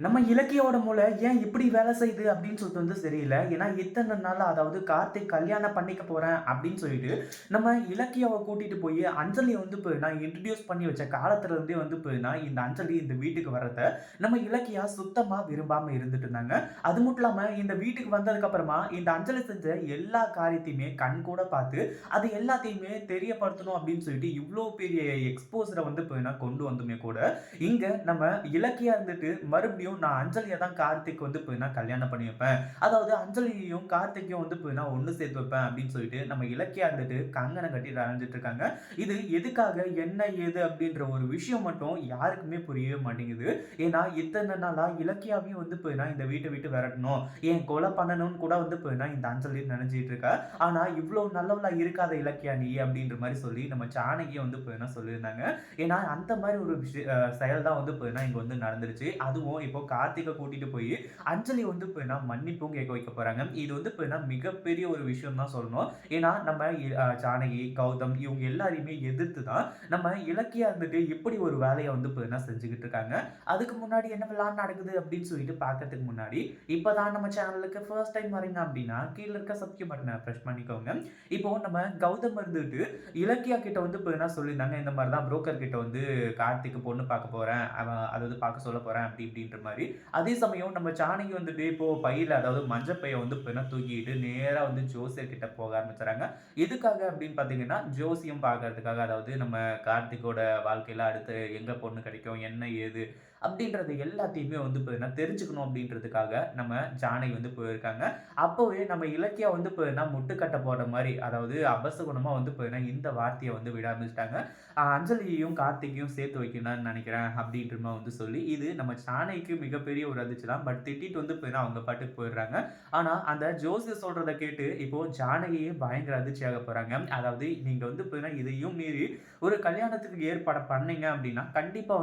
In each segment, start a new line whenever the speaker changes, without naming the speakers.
நம்ம இலக்கியோட மூளை ஏன் இப்படி வேலை செய்யுது அப்படின்னு சொல்லிட்டு தெரியல. ஏன்னா இத்தனை நாளா அதாவது கார்த்திக் கல்யாணம் பண்ணிக்க போறேன் அப்படின்னு சொல்லிட்டு, நம்ம இலக்கியாவ கூட்டிட்டு போய் அஞ்சலிய நான் இன்ட்ரோடியூஸ் பண்ணி வச்ச காலத்துல இருந்தே இந்த அஞ்சலி இந்த வீட்டுக்கு வர்றத நம்ம இலக்கியா சுத்தமா விரும்பாம இருந்துட்டு இருந்தாங்க. அது மட்டும் இல்லாம இந்த வீட்டுக்கு வந்ததுக்கு அப்புறமா இந்த அஞ்சலி செஞ்ச எல்லா காரியத்தையுமே கண்கூட பார்த்து, அது எல்லாத்தையுமே தெரியப்படுத்தணும் அப்படின்னு சொல்லிட்டு இவ்ளோ பெரிய எக்ஸ்போஸர கொண்டு வந்துமே கூட, இங்க நம்ம இலக்கியா இருந்துட்டு மறுபடியும் நான் அஞ்சலிய தான் கார்த்திக் கல்யாணம் பண்ணி வைப்பேன். அதாவது அஞ்சலியையும் கார்த்திக்கையும் ஒண்ணு சேர்த்து வைப்பேன் அப்படின்னு சொல்லிட்டு நம்ம இலக்கியா இருந்துட்டு கங்கணம் கட்டிட்டு அலைஞ்சிட்டு இருக்காங்க. இது எதுக்காக, என்ன ஏது அப்படின்ற ஒரு விஷயம் மட்டும் யாருக்குமே புரியவே மாட்டேங்குது. ஏன்னா இத்தனை நாளா இலக்கியாவையும் இந்த வீட்டை விட்டு விரட்டணும், ஏன் கொலை பண்ணணும்னு கூட இந்த அஞ்சலி நினைச்சிட்டு இருக்கா. ஆனா இவ்வளவு நல்லவளா இருக்காத இலக்கியா நீ அப்படின்ற மாதிரி சொல்லி நம்ம ஜானகியை சொல்லியிருந்தாங்க. ஏன்னா அந்த மாதிரி ஒரு செயல் தான் இங்க நடந்துருச்சு. அதுவும் இப்போ கார்த்திகை கூட்டிட்டு போய் அஞ்சலி மன்னிப்பும் கேட்க வைக்க போறாங்க. இது மிகப்பெரிய ஒரு விஷயம் தான் சொல்லணும். ஏன்னா நம்ம ஜானகி, கௌதம் இவங்க எல்லாரையுமே எதிர்த்து தான் நம்ம இலக்கியா இப்படி ஒரு வேலையை செஞ்சுக்கிட்டு இருக்காங்க. அதுக்கு முன்னாடி என்னவெல்லாம் நடக்குது அப்படின்னு சொல்லிட்டு பார்க்கறதுக்கு முன்னாடி இப்பதான் நம்ம சேனலுக்கு ஃபர்ஸ்ட் டைம் வரீங்க அப்படின்னா கீழ இருக்க சப்ஸ்கிரைப் பட்டனை பிரஸ் பண்ணிக்கோங்க. இப்போ நம்ம கௌதம் இருந்துட்டு இலக்கியா கிட்ட சொல்லியிருந்தாங்க, இந்த மாதிரி தான் புரோக்கர் கிட்ட கார்த்திக்கு பொண்ணு பார்க்க போறேன், அதாவது பார்க்க சொல்ல போறேன் அப்படி இப்படின்ற மாதிரி. அதே சமயம் நம்ம ஜானகி இப்போ பையில அதாவது மஞ்ச பைய தூக்கிட்டு நேரா ஜோசியர் கிட்ட போக ஆரம்பிச்சுறாங்க. எதுக்காக அப்படின்னு பார்த்தீங்கன்னா, ஜோசியம் பார்க்கறதுக்காக. அதாவது நம்ம கார்த்திக்கோட வாழ்க்கையில அடுத்து எங்க பொண்ணு கிடைக்கும், என்ன ஏது அப்படின்றது எல்லாத்தையுமே தெரிஞ்சுக்கணும் அப்படின்றதுக்காக நம்ம ஜானகி போயிருக்காங்க. அப்பவே நம்ம இலக்கியா முட்டுக்கட்டை போடுற மாரி, அதாவது அபசகுனமா இந்த வார்த்தைய விட ஆரம்பிச்சுட்டாங்க. அஞ்சலியையும் கார்த்திக்கையும் சேர்த்து வைக்கணும்னு நினைக்கிறேன் அப்படின்ற மாதிரி சொல்லி, இது நம்ம ஜானகிக்கு மிகப்பெரிய ஒரு அதிர்ச்சி தான். பட் திட்டிட்டு அவங்க பாட்டுக்கு போயிடுறாங்க. ஆனா அந்த ஜோசியர் சொல்றத கேட்டு இப்போ ஜானகியே பயங்கர அதிர்ச்சியாக போறாங்க. அதாவது நீங்க இதையும் மீறி ஒரு கல்யாணத்துக்கு ஏற்பாடு பண்ணீங்க அப்படின்னா கண்டிப்பா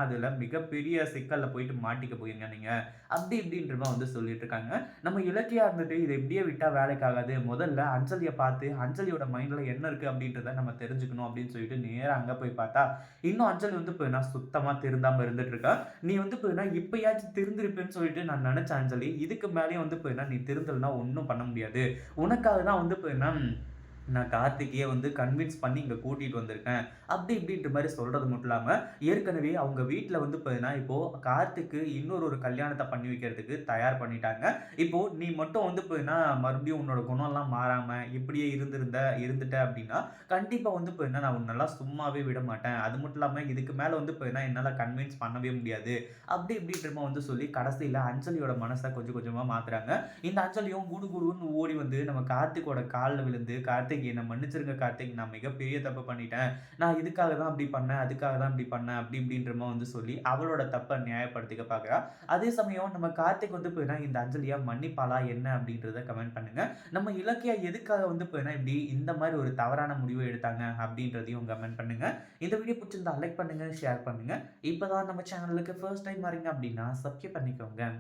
அதுல மிகப்பெரிய சிக்கல்ல போயிட்டு மாட்டிக்க போறீங்க நீங்க அப்படி இப்படின்ற மாதிரி சொல்லிட்டு இருக்காங்க. நம்ம இலக்கியா இருந்துட்டு இதை இப்படியே விட்டா வேலைக்கு ஆகாது, முதல்ல அஞ்சலியை பார்த்து அஞ்சலியோட மைண்ட்ல என்ன இருக்கு அப்படின்றத நம்ம தெரிஞ்சுக்கணும் அப்படின்னு சொல்லிட்டு நேரா அங்க போய் பார்த்தா இன்னும் அஞ்சலி சுத்தமா திருந்தாம இருந்துட்டு இருக்கா. நீ இப்பயாச்சும் திருந்திருப்பேன்னு சொல்லிட்டு நான் நினைச்சேன் அஞ்சலி, இதுக்கு மேலேயும் நீ திருந்தலைன்னா ஒன்றும் பண்ண முடியாது. உனக்காக தான் நான் கார்த்திக்கையே கன்வின்ஸ் பண்ணி இங்க கூட்டிட்டு வந்திருக்கேன். அப்படி இப்படின்ற மாரி சொல்றது மட்டும் இல்லாம, ஏற்கனவே அவங்க வீட்ல இப்போ கார்த்திக்கு இன்னொரு ஒரு கல்யாணத்த பண்ணி வைக்கிறதுக்கு தயார் பண்ணிட்டாங்க. இப்போ நீ மட்டும் மறுபடியும் உன்னோட குணம்லாம் மாறாம இப்படியே இருந்துட்ட அப்படின்னா, கண்டிப்பா நான் உன்னலாம் சும்மாவே விட மாட்டேன். அது மட்டும் இல்லாம இதுக்கு மேல என்னால கன்வின்ஸ் பண்ணவே முடியாது. அப்படி இப்படின்ற மாரி சொல்லி கடைசியில அஞ்சலியோட மனச கொஞ்சம் கொஞ்சமா மாத்துறாங்க. இந்த அஞ்சலியும் குடு குடுன்னு ஓடி நம்ம கார்த்திக்கோட கால்ல விழுந்து, கார்த்திக் என்ன மன்னிச்சிருங்க கார்த்திக், நான் மிகப்பெரிய தப்பு பண்ணிட்டேன். நான் இதுக்காக தான் அப்படி பண்ணேன், அதுக்காக தான் இப்படி பண்ணேன் அப்படி இப்படின்ற மாரி சொல்லி அவளோட தப்ப நியாயப்படுத்திக்க பார்க்கிறா. அதே சமயம் நம்ம கார்த்திக் இந்த அஞ்சலியா மன்னிப்பாளா என்ன அப்படின்றத கமெண்ட் பண்ணுங்க. நம்ம இலக்கியா எதுக்காக இப்படி இந்த மாரி ஒரு தவறான முடிவு எடுத்தாங்க அப்படின்றதையும் கமெண்ட் பண்ணுங்க. இந்த வீடியோ பிடிச்சிருந்தா லைக் பண்ணுங்க, ஷேர் பண்ணுங்க. இப்பதான் நம்ம சேனலுக்கு ஃபர்ஸ்ட் டைம் வரீங்க அப்படின்னா சப்ஸ்கிரைப் பண்ணிக்கோங்க.